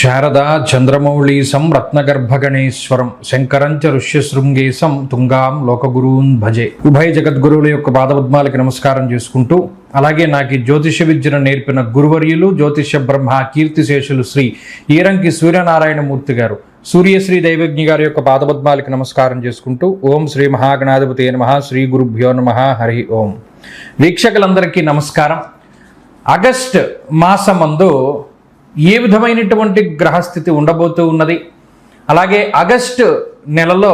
శారదా చంద్రమౌళీసం రత్నగర్భగణేశ్వరం శంకరంచ ఋష్యశృంగేశం తుంగాం లోకగురూన్ భజే. ఉభయ జగద్గురువుల యొక్క పాదపద్మాలకి నమస్కారం చేసుకుంటూ, అలాగే నాకు జ్యోతిష విద్యను నేర్పిన గురువర్యులు జ్యోతిష బ్రహ్మ కీర్తిశేషులు శ్రీ ఈరంకి సూర్యనారాయణమూర్తి గారు, సూర్యశ్రీ దైవజ్ఞ గారి యొక్క పాదపద్మాలకి నమస్కారం చేసుకుంటూ, ఓం శ్రీ మహాగణాధిపతే నమః, శ్రీ గురుభ్యో నమః, హరి ఓం. వీక్షకులందరికీ నమస్కారం. ఆగస్ట్ మాసమందు ఏ విధమైనటువంటి గ్రహస్థితి ఉండబోతూ ఉన్నది, అలాగే ఆగస్టు నెలలో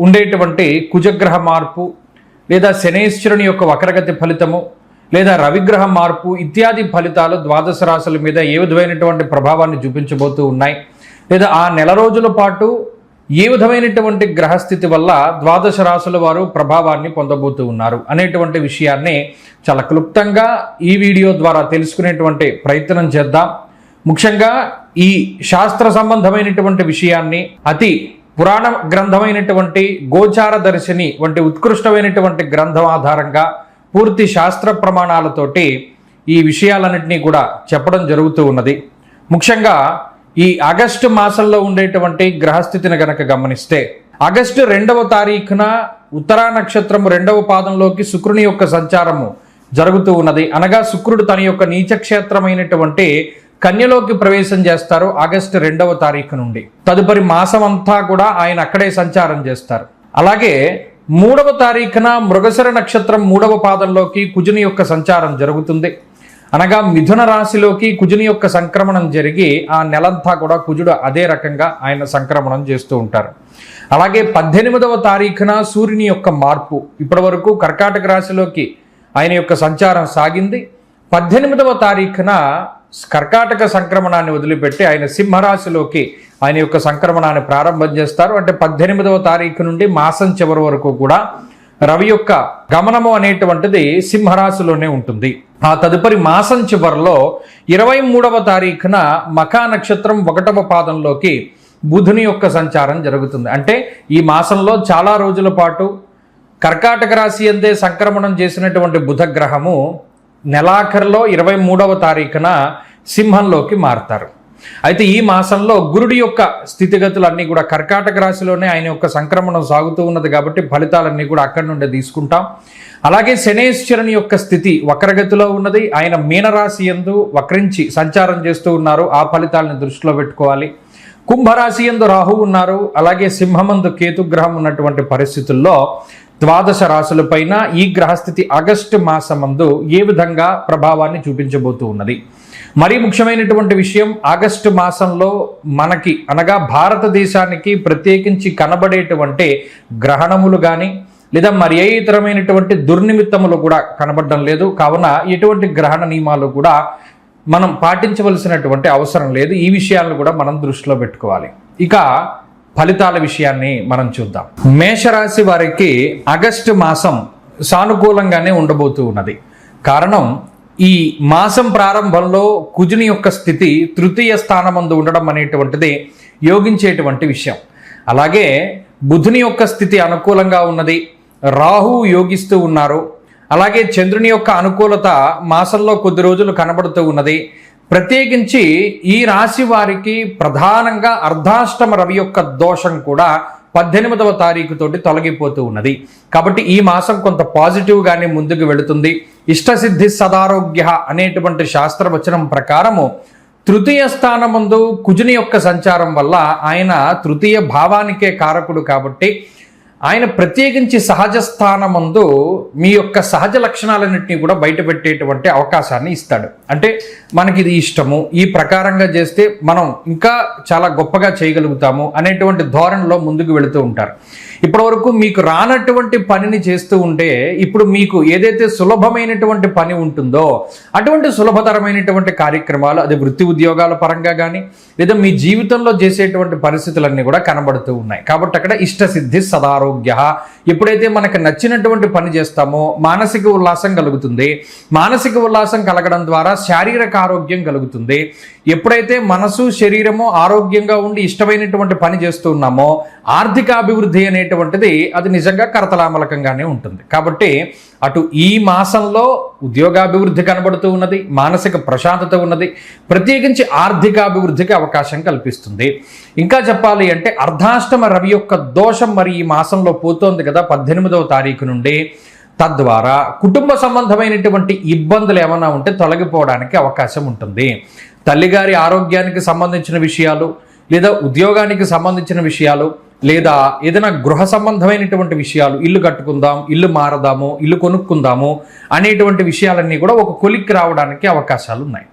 ఉండేటువంటి కుజగ్రహ మార్పు లేదా శనేశ్వరుని యొక్క వక్రగతి ఫలితము లేదా రవిగ్రహ మార్పు ఇత్యాది ఫలితాలు ద్వాదశ రాశుల మీద ఏ విధమైనటువంటి ప్రభావాన్ని చూపించబోతూ ఉన్నాయి, లేదా ఆ నెల రోజుల పాటు ఏ విధమైనటువంటి గ్రహస్థితి వల్ల ద్వాదశ రాశుల వారు ప్రభావాన్ని పొందబోతూ ఉన్నారు అనేటువంటి విషయాన్ని చాలా క్లుప్తంగా ఈ వీడియో ద్వారా తెలుసుకునేటువంటి ప్రయత్నం చేద్దాం. ముఖ్యంగా ఈ శాస్త్ర సంబంధమైనటువంటి విషయాన్ని అతి పురాణ గ్రంథమైనటువంటి గోచార దర్శిని వంటి ఉత్కృష్టమైనటువంటి గ్రంథం ఆధారంగా పూర్తి శాస్త్ర ప్రమాణాలతోటి ఈ విషయాలన్నింటినీ కూడా చెప్పడం జరుగుతూ ఉన్నది. ముఖ్యంగా ఈ ఆగస్టు మాసంలో ఉండేటువంటి గ్రహస్థితిని గనక గమనిస్తే, ఆగస్టు 2వ తారీఖున ఉత్తరా నక్షత్రము 2వ పాదంలోకి శుక్రుని యొక్క సంచారము జరుగుతూ ఉన్నది. అనగా శుక్రుడు తన యొక్క నీచక్షేత్రమైనటువంటి కన్యలోకి ప్రవేశం చేస్తారు ఆగస్టు 2వ తారీఖు నుండి. తదుపరి మాసం అంతా కూడా ఆయన అక్కడే సంచారం చేస్తారు. అలాగే 3వ తారీఖున మృగశిర నక్షత్రం 3వ పాదంలోకి కుజుని యొక్క సంచారం జరుగుతుంది. అనగా మిథున రాశిలోకి కుజుని యొక్క సంక్రమణం జరిగి ఆ నెలంతా కూడా కుజుడు అదే రకంగా ఆయన సంక్రమణం చేస్తూ ఉంటారు. అలాగే 18వ తారీఖున సూర్యుని యొక్క మార్పు, ఇప్పటి వరకు కర్కాటక రాశిలోకి ఆయన యొక్క సంచారం సాగింది. 18వ తారీఖున కర్కాటక సంక్రమణాన్ని వదిలిపెట్టి ఆయన సింహరాశిలోకి ఆయన యొక్క సంక్రమణాన్ని ప్రారంభం చేస్తారు. అంటే 18వ తారీఖు నుండి మాసం చివరి వరకు కూడా రవి యొక్క గమనము అనేటువంటిది సింహరాశిలోనే ఉంటుంది. ఆ తదుపరి మాసం చివరిలో 23వ తారీఖున మఖా నక్షత్రం 1వ పాదంలోకి బుధుని యొక్క సంచారం జరుగుతుంది. అంటే ఈ మాసంలో చాలా రోజుల పాటు కర్కాటక రాశి అందే సంక్రమణం చేసినటువంటి బుధ గ్రహము నెలాఖరులో 23వ తారీఖున సింహంలోకి మారుతారు. అయితే ఈ మాసంలో గురుడి యొక్క స్థితిగతులన్నీ కూడా కర్కాటక రాశిలోనే ఆయన యొక్క సంక్రమణం సాగుతూ ఉన్నది కాబట్టి ఫలితాలన్నీ కూడా అక్కడి నుండి తీసుకుంటాం. అలాగే శనేశ్వరుని యొక్క స్థితి వక్రగతిలో ఉన్నది. ఆయన మీనరాశి యందు వక్రించి సంచారం చేస్తూ ఉన్నారు. ఆ ఫలితాలను దృష్టిలో పెట్టుకోవాలి. కుంభరాశి యందు రాహు ఉన్నారు. అలాగే సింహమందు కేతుగ్రహం ఉన్నటువంటి పరిస్థితుల్లో ద్వాదశ రాశులపైన ఈ గ్రహస్థితి ఆగస్టు మాసమందు ఏ విధంగా ప్రభావాన్ని చూపించబోతూ ఉన్నది. మరీ ముఖ్యమైనటువంటి విషయం, ఆగస్టు మాసంలో మనకి అనగా భారతదేశానికి ప్రత్యేకించి కనబడేటువంటి గ్రహణములు కానీ లేదా మరి ఏ ఇతరమైనటువంటి దుర్నిమిత్తములు కూడా కనబడడం లేదు. కావున ఎటువంటి గ్రహణ నియమాలు కూడా మనం పాటించవలసినటువంటి అవసరం లేదు. ఈ విషయాలను కూడా మనం దృష్టిలో పెట్టుకోవాలి. ఇక ఫలితాల విషయాన్ని మనం చూద్దాం. మేషరాశి వారికి ఆగస్టు మాసం సానుకూలంగానే ఉండబోతూ ఉన్నది. కారణం, ఈ మాసం ప్రారంభంలో కుజుని యొక్క స్థితి తృతీయ స్థానమందు ఉండడం అనేటువంటిది యోగించేటువంటి విషయం. అలాగే బుధుని యొక్క స్థితి అనుకూలంగా ఉన్నది. రాహు యోగిస్తూ ఉన్నారు. అలాగే చంద్రుని యొక్క అనుకూలత మాసంలో కొద్ది రోజులు కనబడుతూ ఉన్నది. ప్రత్యేకించి ఈ రాశి వారికి ప్రధానంగా అర్ధాష్టమ రవి యొక్క దోషం కూడా 18వ తారీఖు తోటి తొలగిపోతూ ఉన్నది. కాబట్టి ఈ మాసం కొంత పాజిటివ్గానే ముందుకు వెళుతుంది. ఇష్టసిద్ధి సదారోగ్య అనేటువంటి శాస్త్రవచనం ప్రకారము తృతీయ స్థానమందు కుజుని యొక్క సంచారం వల్ల ఆయన తృతీయ భావానికే కారకుడు కాబట్టి ఆయన ప్రత్యేకించి సహజ స్థానమందు మీ యొక్క సహజ లక్షణాలన్నింటినీ కూడా బయటపెట్టేటువంటి అవకాశాన్ని ఇస్తాడు. అంటే మనకి ఇది ఇష్టము, ఈ ప్రకారంగా చేస్తే మనం ఇంకా చాలా గొప్పగా చేయగలుగుతాము అనేటువంటి ధోరణిలో ముందుకు వెళుతూ ఉంటారు. ఇప్పటివరకు మీకు రానటువంటి పనిని చేస్తూ ఉంటే ఇప్పుడు మీకు ఏదైతే సులభమైనటువంటి పని ఉంటుందో అటువంటి సులభతరమైనటువంటి కార్యక్రమాలు, అది వృత్తి ఉద్యోగాల పరంగా కానీ లేదా మీ జీవితంలో చేసేటువంటి పరిస్థితులన్నీ కూడా కనబడుతూ ఉన్నాయి. కాబట్టి అక్కడ ఇష్టసిద్ధి సదారోగ్య. ఎప్పుడైతే మనకు నచ్చినటువంటి పని చేస్తామో మానసిక ఉల్లాసం కలుగుతుంది. మానసిక ఉల్లాసం కలగడం ద్వారా శారీరక ఆరోగ్యం కలుగుతుంది. ఎప్పుడైతే మనసు శరీరము ఆరోగ్యంగా ఉండి ఇష్టమైనటువంటి పని చేస్తూ ఉన్నామో ఆర్థిక అభివృద్ధి అనేటువంటి అనేటువంటిది అది నిజంగా కరతలామలకంగానే ఉంటుంది. కాబట్టి అటు ఈ మాసంలో ఉద్యోగాభివృద్ధి కనబడుతూ ఉన్నది, మానసిక ప్రశాంతత ఉన్నది, ప్రత్యేకించి ఆర్థికాభివృద్ధికి అవకాశం కల్పిస్తుంది. ఇంకా చెప్పాలి అంటే అర్ధాష్టమ రవి యొక్క దోషం మరి ఈ మాసంలో పోతోంది కదా 18వ తారీఖు నుండి. తద్వారా కుటుంబ సంబంధమైనటువంటి ఇబ్బందులు ఏమైనా ఉంటే తొలగిపోవడానికి అవకాశం ఉంటుంది. తల్లిగారి ఆరోగ్యానికి సంబంధించిన విషయాలు, లేదా ఉద్యోగానికి సంబంధించిన విషయాలు, లేదా ఏదైనా గృహ సంబంధమైనటువంటి విషయాలు, ఇల్లు కట్టుకుందాం, ఇల్లు మారదాము, ఇల్లు కొనుక్కుందాము అనేటువంటి విషయాలన్నీ కూడా ఒక కొలిక్కి రావడానికి అవకాశాలు ఉన్నాయి.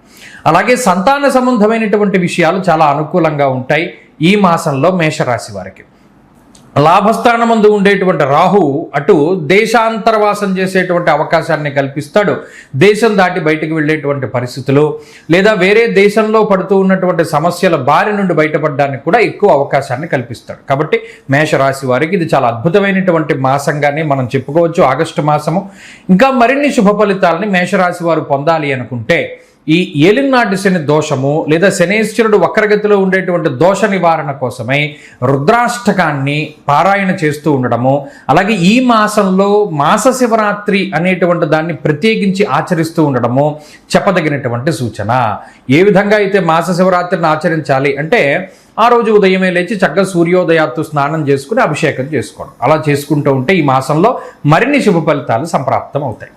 అలాగే సంతాన సంబంధమైనటువంటి విషయాలు చాలా అనుకూలంగా ఉంటాయి ఈ మాసంలో మేషరాశి వారికి. లాభస్థానమందు ఉండేటువంటి రాహు అటు దేశాంతరవాసం చేసేటువంటి అవకాశాన్ని కల్పిస్తాడు. దేశం దాటి బయటకు వెళ్ళేటువంటి పరిస్థితులు, లేదా వేరే దేశంలో పడుతూ ఉన్నటువంటి సమస్యల బారి నుండి బయటపడడానికి కూడా ఎక్కువ అవకాశాన్ని కల్పిస్తాడు. కాబట్టి మేషరాశి వారికి ఇది చాలా అద్భుతమైనటువంటి మాసంగానే మనం చెప్పుకోవచ్చు ఆగస్టు మాసము. ఇంకా మరిన్ని శుభ ఫలితాలని మేషరాశి వారు పొందాలి అనుకుంటే ఈ ఏలినాటి శని దోషము లేదా శనేశ్వరుడు వక్రగతిలో ఉండేటువంటి దోష నివారణ కోసమై రుద్రాష్టకాన్ని పారాయణ చేస్తూ ఉండడము, అలాగే ఈ మాసంలో మాస శివరాత్రి అనేటువంటి దాన్ని ప్రత్యేకించి ఆచరిస్తూ ఉండడము చెప్పదగినటువంటి సూచన. ఏ విధంగా అయితే మాస శివరాత్రిని ఆచరించాలి అంటే ఆ రోజు ఉదయమే లేచి చక్కగా సూర్యోదయాత్తు స్నానం చేసుకుని అభిషేకం చేసుకోవడం. అలా చేసుకుంటూ ఉంటే ఈ మాసంలో మరిన్ని శుభ ఫలితాలు సంప్రాప్తం అవుతాయి.